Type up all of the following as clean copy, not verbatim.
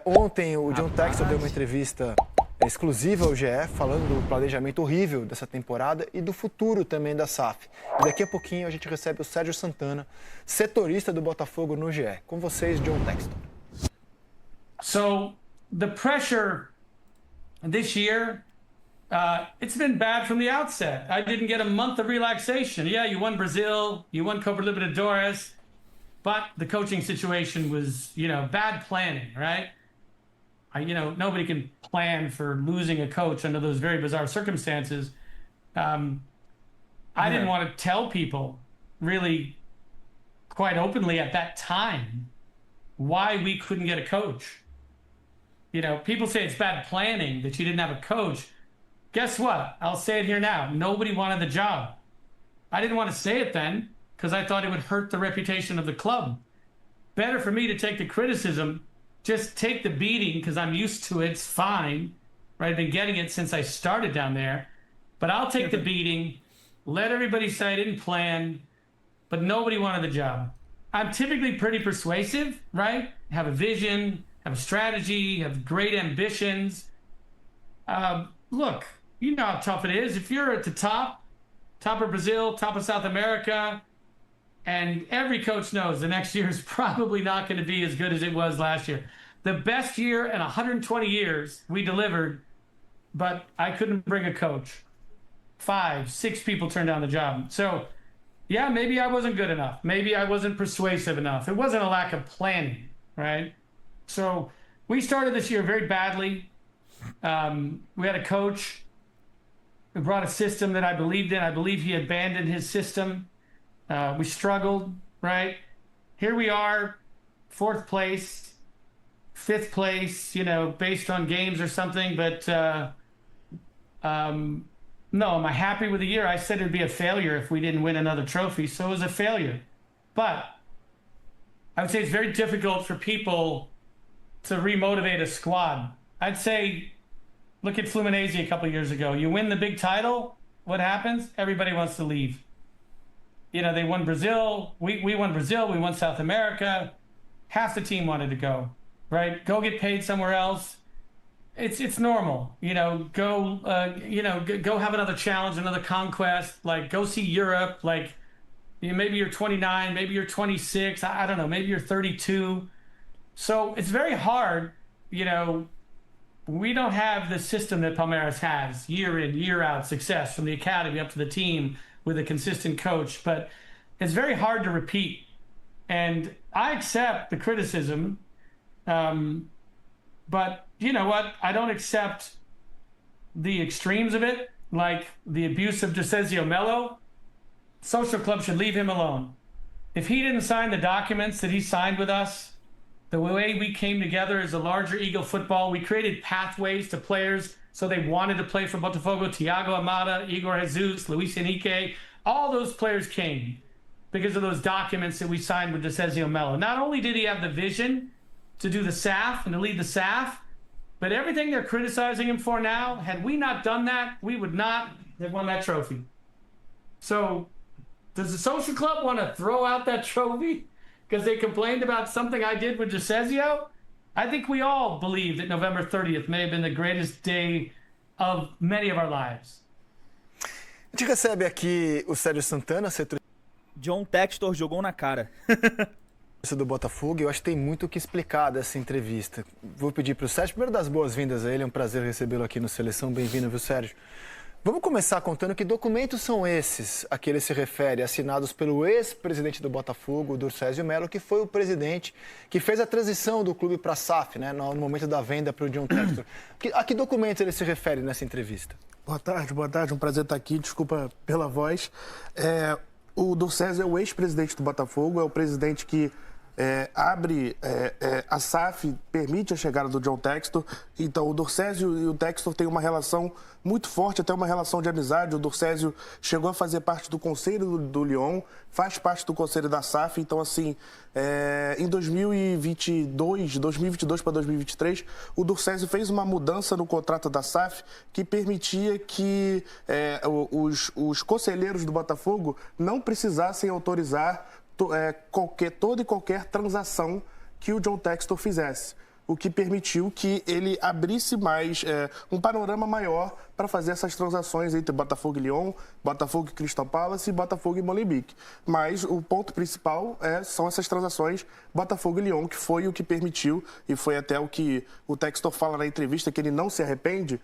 Ontem o John Textor deu uma entrevista exclusiva ao GE, falando do planejamento horrível dessa temporada e do futuro também da SAF. E daqui a pouquinho a gente recebe o Sérgio Santana, setorista do Botafogo no GE. Com vocês, John Textor. So the pressure this year, it's been bad from the outset. I didn't get a month of relaxation. Yeah, you won Brazil, you won Copa Libertadores, but the coaching situation was, bad planning, right? Nobody can plan for losing a coach under those very bizarre circumstances. I didn't want to tell people really quite openly at that time why we couldn't get a coach. People say it's bad planning that you didn't have a coach. Guess what? I'll say it here now. Nobody wanted the job. I didn't want to say it then because I thought it would hurt the reputation of the club. Better for me to take the criticism, just take the beating because I'm used to it. It's fine. Right? I've been getting it since I started down there. But I'll take the beating, let everybody say I didn't plan, but nobody wanted the job. I'm typically pretty persuasive, right? Have a vision, have a strategy, have great ambitions. Look, you know how tough it is. If you're at the top of Brazil, top of South America, and every coach knows the next year is probably not going to be as good as it was last year. The best year in 120 years we delivered, but I couldn't bring a coach. 5, 6 people turned down the job. So, yeah, maybe I wasn't good enough. Maybe I wasn't persuasive enough. It wasn't a lack of planning, right? So we started this year very badly. We had a coach who brought a system that I believed in. I believe he abandoned his system. We struggled, right? Here we are, 4th place, 5th place, based on games or something. But no, am I happy with the year? I said it would be a failure if we didn't win another trophy. So it was a failure. But I would say it's very difficult for people to remotivate a squad. I'd say, look at Fluminense a couple of years ago. You win the big title, what happens? Everybody wants to leave. They won Brazil. We won Brazil. We won South America. Half the team wanted to go, right? Go get paid somewhere else. It's normal. Go have another challenge, another conquest. Like, go see Europe. Like, maybe you're 29, maybe you're 26. I don't know. Maybe you're 32. So it's very hard. We don't have the system that Palmeiras has, year in, year out, success from the academy up to the team with a consistent coach. But it's very hard to repeat. And I accept the criticism. But you know what? I don't accept the extremes of it, like the abuse of Dicésio Melo. Social Club should leave him alone. If he didn't sign the documents that he signed with us, the way we came together as a larger Eagle football, we created pathways to players so they wanted to play for Botafogo. Thiago Amada, Igor Jesus, Luis Henrique, all those players came because of those documents that we signed with Dicésio Melo. Not only did he have the vision to do the SAF and to lead the SAF, but everything they're criticizing him for now, had we not done that, we would not have won that trophy. So does the Social Club want to throw out that trophy because they complained about something I did with Dicésio? I think we all believe that November 30th may have been the greatest day of many of our lives. A gente recebe aqui o Sérgio Santana, setor John Textor jogou na cara. do Botafogo. Eu acho que tem muito o que explicar dessa entrevista. Vou pedir para o Sérgio, primeiro, das boas-vindas a ele. É um prazer recebê-lo aqui no Seleção. Bem-vindo, viu, Sérgio? Vamos começar contando que documentos são esses a que ele se refere, assinados pelo ex-presidente do Botafogo, Dicésio Melo, que foi o presidente que fez a transição do clube para a SAF, né, no momento da venda para o John Textor. A que documentos ele se refere nessa entrevista? Boa tarde. Um prazer estar aqui. Desculpa pela voz. O Dicésio é o ex-presidente do Botafogo, é o presidente que abre a SAF, permite a chegada do John Textor. Então o Dicésio e o Textor têm uma relação muito forte, até uma relação de amizade. O Dicésio chegou a fazer parte do conselho do Lyon, faz parte do conselho da SAF. Então, assim, em 2022 para 2023, o Dicésio fez uma mudança no contrato da SAF que permitia que os conselheiros do Botafogo não precisassem autorizar toda e qualquer transação que o John Textor fizesse. o que permitiu que ele abrisse mais, um panorama maior para fazer essas transações entre Botafogo e Lyon, Botafogo e Crystal Palace e Botafogo e Molenbeek. Mas o ponto principal são essas transações Botafogo e Lyon, que foi o que permitiu, e foi até o que o Textor fala na entrevista, que ele não se arrepende,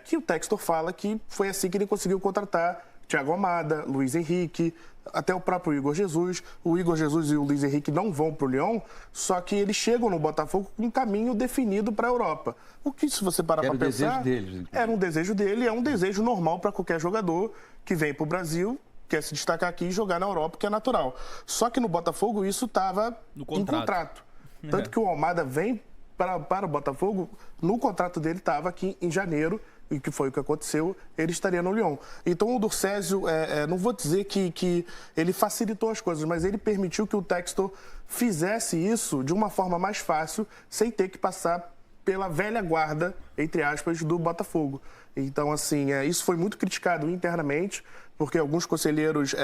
que o Textor fala que foi assim que ele conseguiu contratar Thiago Almada, Luiz Henrique, até o próprio Igor Jesus. O Igor Jesus e o Luiz Henrique não vão para o Lyon, só que eles chegam no Botafogo com um caminho definido para a Europa. O que, se você parar para pensar, era um desejo dele, é um desejo normal para qualquer jogador que vem para o Brasil, quer se destacar aqui e jogar na Europa, que é natural. Só que no Botafogo isso estava em contrato. Tanto que o Almada vem para o Botafogo, no contrato dele estava aqui em janeiro, e que foi o que aconteceu, ele estaria no Lyon. Então o Durcésio, não vou dizer que ele facilitou as coisas, mas ele permitiu que o Textor fizesse isso de uma forma mais fácil, sem ter que passar pela velha guarda, entre aspas, do Botafogo. Então, assim, isso foi muito criticado internamente, porque alguns conselheiros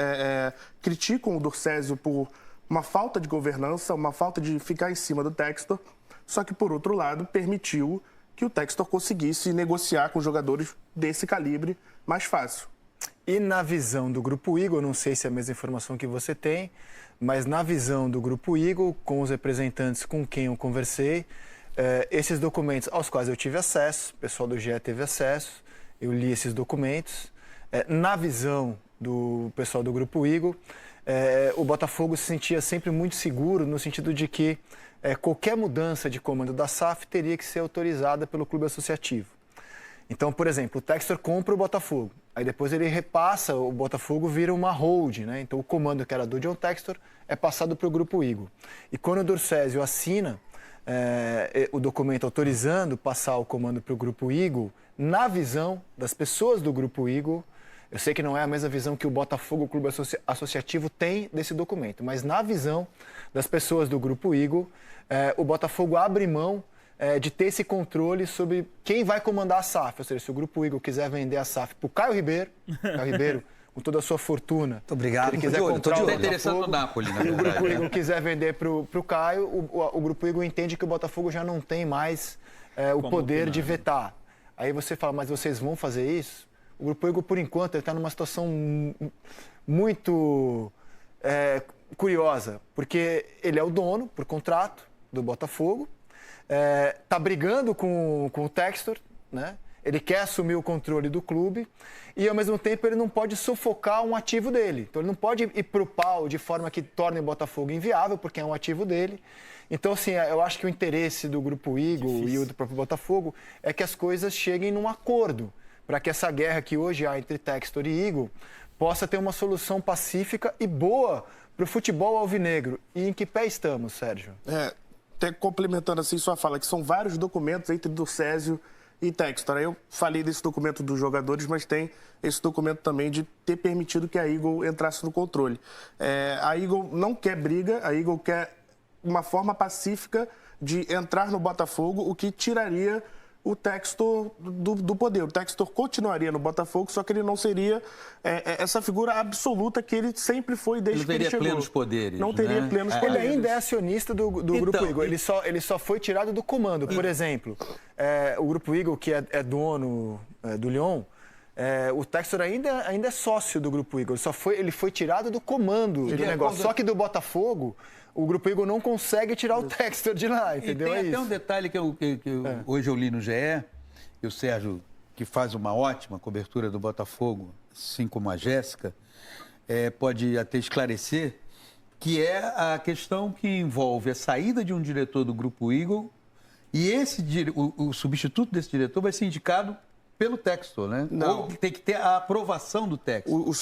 criticam o Durcésio por uma falta de governança, uma falta de ficar em cima do Textor, só que, por outro lado, permitiu que o Textor conseguisse negociar com jogadores desse calibre mais fácil. E na visão do Grupo Eagle, não sei se é a mesma informação que você tem, mas na visão do Grupo Eagle, com os representantes com quem eu conversei, esses documentos aos quais eu tive acesso, o pessoal do GE teve acesso, eu li esses documentos. Na visão do pessoal do Grupo Eagle, o Botafogo se sentia sempre muito seguro, no sentido de que qualquer mudança de comando da SAF teria que ser autorizada pelo clube associativo. Então, por exemplo, o Textor compra o Botafogo, aí depois ele repassa, o Botafogo vira uma hold, né? Então o comando que era do John Textor é passado para o Grupo Eagle. E quando o Durcésio assina o documento autorizando passar o comando para o Grupo Eagle, na visão das pessoas do Grupo Eagle, eu sei que não é a mesma visão que o Botafogo, o clube associativo, tem desse documento, mas na visão das pessoas do Grupo Eagle, o Botafogo abre mão de ter esse controle sobre quem vai comandar a SAF. Ou seja, se o Grupo Eagle quiser vender a SAF para o Caio Ribeiro, com toda a sua fortuna, muito obrigado. se ele quiser comprar o interessado no Napoli, na e o verdade. Grupo Eagle quiser vender para o Caio, o Grupo Eagle entende que o Botafogo já não tem mais o poder de vetar. Aí você fala, mas vocês vão fazer isso? O Grupo Eagle, por enquanto, está numa situação muito curiosa, porque ele é o dono, por contrato, do Botafogo, está brigando com o Textor, né? Ele quer assumir o controle do clube e, ao mesmo tempo, ele não pode sufocar um ativo dele. Então, ele não pode ir para o pau de forma que torne o Botafogo inviável, porque é um ativo dele. Então, assim, eu acho que o interesse do Grupo Eagle e o do próprio Botafogo é que as coisas cheguem num acordo, para que essa guerra que hoje há entre Textor e Eagle possa ter uma solução pacífica e boa para o futebol alvinegro. E em que pé estamos, Sérgio? Até complementando assim sua fala, que são vários documentos entre Durcésio e Textor. Aí eu falei desse documento dos jogadores, mas tem esse documento também de ter permitido que a Eagle entrasse no controle. A Eagle não quer briga, a Eagle quer uma forma pacífica de entrar no Botafogo, o que tiraria o Textor do poder. O Textor continuaria no Botafogo, só que ele não seria essa figura absoluta que ele sempre foi desde que ele chegou. Não teria plenos poderes. Não teria plenos poderes. Ele ainda é acionista do Grupo Eagle. Ele só foi tirado do comando. Por exemplo, o Grupo Eagle, que é dono do Lyon, o Textor ainda é sócio do Grupo Eagle. Ele foi tirado do comando do negócio. Só que do Botafogo, o Grupo Eagle não consegue tirar o Textor de lá, entendeu? E tem até um detalhe que hoje eu li no GE, e o Sérgio, que faz uma ótima cobertura do Botafogo, assim como a Jéssica, pode até esclarecer, que é a questão que envolve a saída de um diretor do Grupo Eagle e o substituto desse diretor vai ser indicado pelo Textor, né? Não. Ou tem que ter a aprovação do Textor.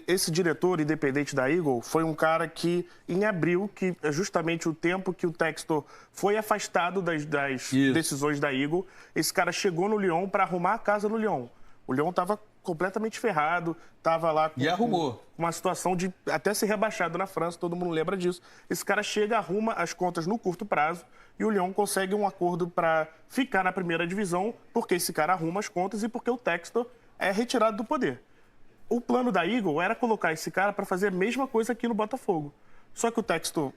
Esse diretor independente da Eagle foi um cara que, em abril, que é justamente o tempo que o Textor foi afastado das decisões da Eagle, esse cara chegou no Lyon para arrumar a casa no Lyon. O Lyon estava completamente ferrado, estava lá com uma situação de até ser rebaixado na França, todo mundo lembra disso. Esse cara chega, arruma as contas no curto prazo e o Lyon consegue um acordo para ficar na primeira divisão, porque esse cara arruma as contas e porque o Textor é retirado do poder. O plano da Eagle era colocar esse cara para fazer a mesma coisa aqui no Botafogo. Só que o Textor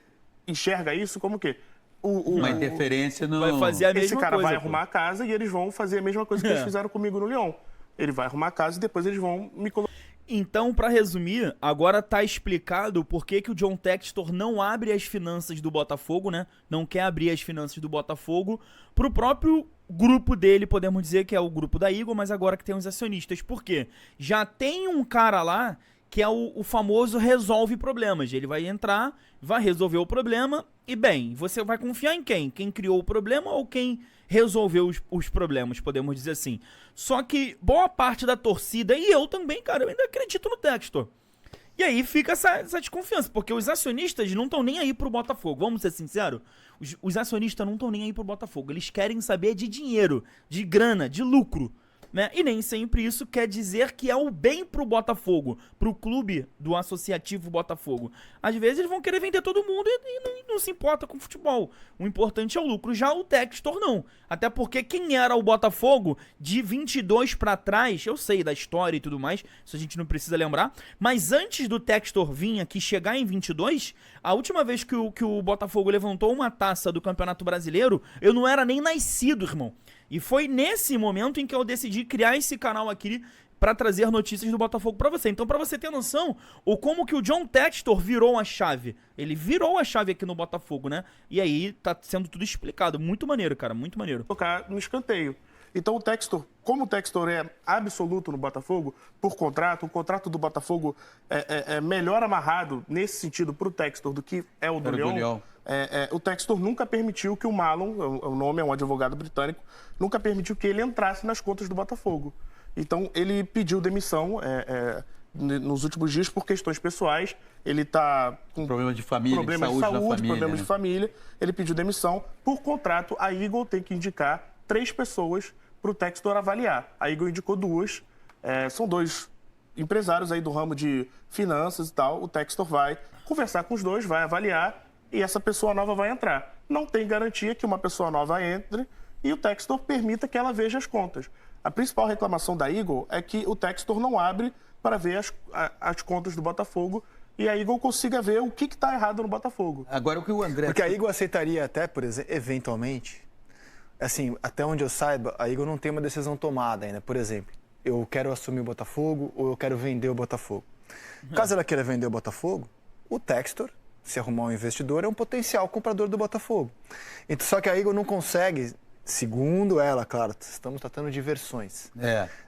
enxerga isso como o quê? Uma interferência no... Vai fazer a mesma Esse cara coisa, vai pô. arrumar a casa e eles vão fazer a mesma coisa que eles fizeram comigo no Lyon. Ele vai arrumar a casa e depois eles vão me colocar. Então, pra resumir, agora tá explicado por que que o John Textor não abre as finanças do Botafogo, né? Não quer abrir as finanças do Botafogo pro próprio grupo dele, podemos dizer que é o grupo da Eagle, mas agora que tem os acionistas. Por quê? Já tem um cara lá que é o famoso resolve problemas. Ele vai entrar, vai resolver o problema e, bem, você vai confiar em quem? Quem criou o problema ou quem resolveu os problemas, podemos dizer assim. Só que boa parte da torcida, e eu também, cara, eu ainda acredito no Textor. E aí fica essa desconfiança, porque os acionistas não estão nem aí pro Botafogo, vamos ser sinceros. Os acionistas não estão nem aí pro Botafogo, eles querem saber de dinheiro, de grana, de lucro. Né? E nem sempre isso quer dizer que é o bem pro Botafogo, pro clube do associativo Botafogo. Às vezes eles vão querer vender todo mundo e não se importa com o futebol. O importante é o lucro. Já o Textor não. Até porque quem era o Botafogo de 22 pra trás, eu sei da história e tudo mais, isso a gente não precisa lembrar, mas antes do Textor vir aqui chegar em 22, a última vez que o Botafogo levantou uma taça do Campeonato Brasileiro, eu não era nem nascido, irmão. E foi nesse momento em que eu decidi criar esse canal aqui pra trazer notícias do Botafogo pra você. Então, pra você ter noção, o como que o John Textor virou a chave. Ele virou a chave aqui no Botafogo, né? E aí tá sendo tudo explicado. Muito maneiro, cara, muito maneiro. Colocar no escanteio. Então o Textor, como o Textor é absoluto no Botafogo, por contrato, o contrato do Botafogo é melhor amarrado nesse sentido pro Textor do que é o do Lyon. O Textor nunca permitiu que o Malon, o nome é um advogado britânico, nunca permitiu que ele entrasse nas contas do Botafogo. Então ele pediu demissão nos últimos dias por questões pessoais. Ele está com Problema de família, problemas de saúde, família, problemas né? de família. Ele pediu demissão. Por contrato, a Eagle tem que indicar 3 pessoas para o Textor avaliar. A Eagle indicou 2. São 2 empresários aí do ramo de finanças e tal. O Textor vai conversar com os 2, vai avaliar e essa pessoa nova vai entrar. Não tem garantia que uma pessoa nova entre e o Textor permita que ela veja as contas. A principal reclamação da Eagle é que o Textor não abre para ver as contas do Botafogo e a Eagle consiga ver o que está errado no Botafogo. Agora o que o André... Porque a Eagle aceitaria até, por exemplo, eventualmente, assim, até onde eu saiba, a Eagle não tem uma decisão tomada ainda. Por exemplo, eu quero assumir o Botafogo ou eu quero vender o Botafogo. Caso ela queira vender o Botafogo, o Textor, se arrumar um investidor, é um potencial comprador do Botafogo. Então, só que a Eagle não consegue, segundo ela, claro, estamos tratando de versões.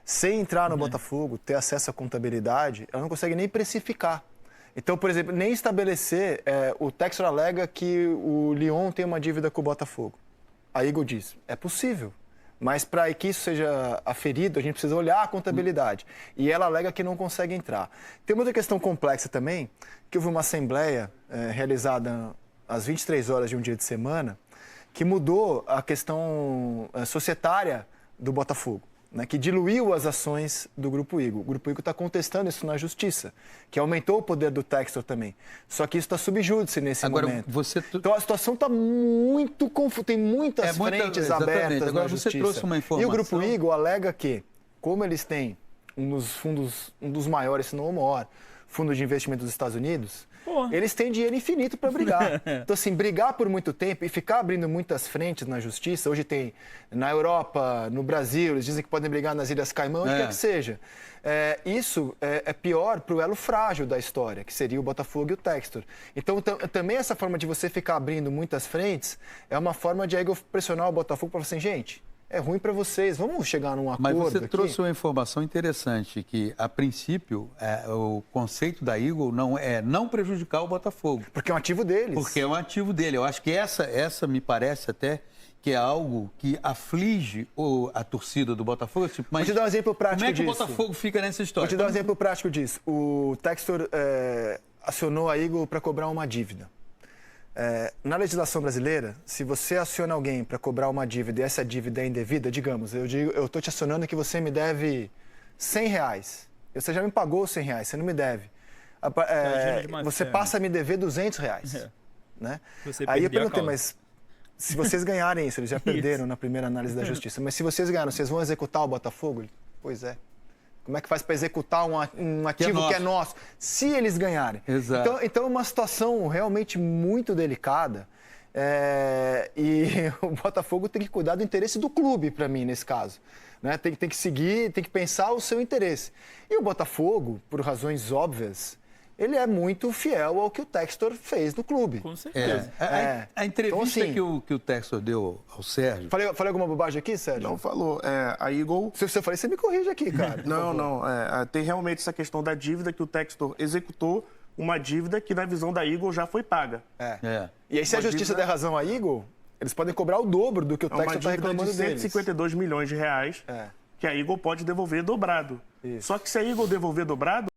Sem entrar no Botafogo, ter acesso à contabilidade, ela não consegue nem precificar. Então, por exemplo, nem estabelecer, o Textor alega que o Lyon tem uma dívida com o Botafogo. A Eagle diz, é possível, mas para que isso seja aferido, a gente precisa olhar a contabilidade. E ela alega que não consegue entrar. Tem uma outra questão complexa também, que houve uma assembleia realizada às 23 horas de um dia de semana, que mudou a questão societária do Botafogo, né, que diluiu as ações do Grupo Eagle. O Grupo Eagle está contestando isso na Justiça, que aumentou o poder do Textor também. Só que isso está subjúdice nesse momento. Então a situação está muito confusa, tem muitas frentes abertas na Justiça. Trouxe uma informação. E o Grupo Eagle alega que, como eles têm um dos maiores, se não o maior, fundo de investimento dos Estados Unidos, eles têm dinheiro infinito para brigar. Então, assim, brigar por muito tempo e ficar abrindo muitas frentes na Justiça, hoje tem na Europa, no Brasil, eles dizem que podem brigar nas Ilhas Caimão, o que quer que seja. Isso é pior para o elo frágil da história, que seria o Botafogo e o Textor. Então, também essa forma de você ficar abrindo muitas frentes é uma forma de a Eagle pressionar o Botafogo para falar assim, gente, é ruim para vocês, vamos chegar num acordo. Mas você aqui? trouxe uma informação interessante, que a princípio o conceito da Eagle não prejudicar o Botafogo. Porque é um ativo deles. Porque é um ativo dele. Eu acho que essa me parece até que é algo que aflige a torcida do Botafogo. Tipo, mas vou te dar um exemplo prático disso. Como é que o Botafogo fica nessa história? Vou te dar um exemplo prático disso. O Textor acionou a Eagle para cobrar uma dívida. Na legislação brasileira, se você aciona alguém para cobrar uma dívida e essa dívida é indevida, digamos, eu estou te acionando que você me deve R$100. Você já me pagou R$100, você não me deve. Você passa a me dever R$200. Né? Aí eu perguntei, mas se vocês ganharem isso, eles já perderam na primeira análise da Justiça, mas se vocês ganharam, vocês vão executar o Botafogo? Pois é. Como é que faz para executar um ativo que é nosso? Se eles ganharem. Exato. Então é uma situação realmente muito delicada E o Botafogo tem que cuidar do interesse do clube, para mim, nesse caso. Né? Tem que seguir, tem que pensar o seu interesse. E o Botafogo, por razões óbvias, ele é muito fiel ao que o Textor fez no clube. Com certeza. A entrevista Então, assim, que o Textor deu ao Sérgio... Falei alguma bobagem aqui, Sérgio? Não falou. A Eagle... Se eu falei, você me corrige aqui, cara. Não. Tem realmente essa questão da dívida que o Textor executou, uma dívida que, na visão da Eagle, já foi paga. E aí, se a justiça der razão à Eagle, eles podem cobrar o dobro do que o É uma Textor está dívida reclamando de deles. 152 milhões de reais que a Eagle pode devolver dobrado. Isso. Só que se a Eagle devolver dobrado,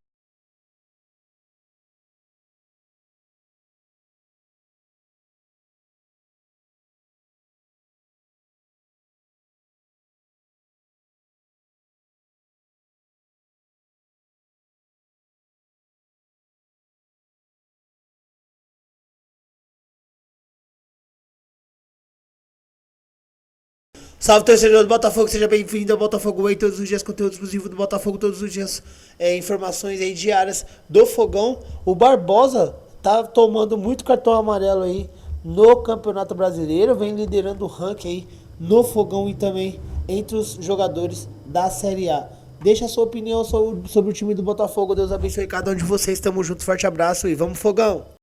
Salve, torcedor do Botafogo, seja bem-vindo ao Botafogo Way, todos os dias conteúdo exclusivo do Botafogo, todos os dias informações aí diárias do Fogão. O Barbosa tá tomando muito cartão amarelo aí no Campeonato Brasileiro, vem liderando o ranking aí no Fogão e também entre os jogadores da Série A. Deixa a sua opinião sobre o time do Botafogo, Deus abençoe cada um de vocês, tamo junto, forte abraço e vamos Fogão!